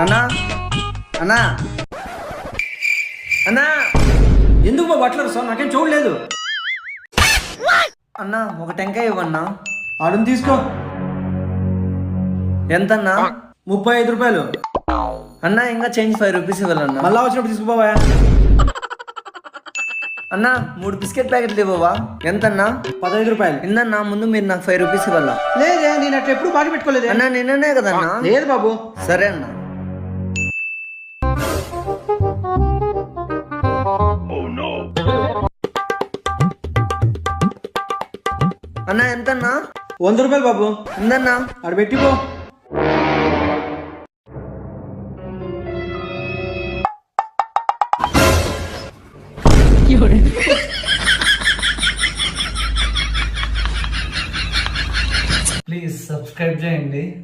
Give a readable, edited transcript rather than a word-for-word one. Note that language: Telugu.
అన్నా అన్నా అన్నా ఎందుకు బాబు అట్లా సార్ నాకేం చూడలేదు. అన్నా ఒక టెంకాయ ఇవ్వన్నా. ఆడుని తీసుకో. ఎంతన్నా? 35 రూపాయలు. అన్నా ఇంకా చేంజ్ 5 రూపీస్ ఇవ్వాలన్నా. మళ్ళా వచ్చినప్పుడు తీసుకోబావా. అన్నా 3 బిస్కెట్ ప్యాకెట్లు ఇవ్వవా? ఎంతన్నా? 15 రూపాయలు. ఇందన్నా ముందు మీరు నాకు 5 రూపీస్ ఇవ్వాలా. లేదే, నేను అట్లా ఎప్పుడు బాగా పెట్టుకోలేదు. అన్నా నిన్ననే కదన్నా. లేదు బాబు. సరే అన్నా. అన్నా ఎంతన్నా? 100 రూపాయలు బాబు. ఇందన్నా. ఆడ పెట్టిపో. ప్లీజ్ సబ్స్క్రైబ్ చేయండి.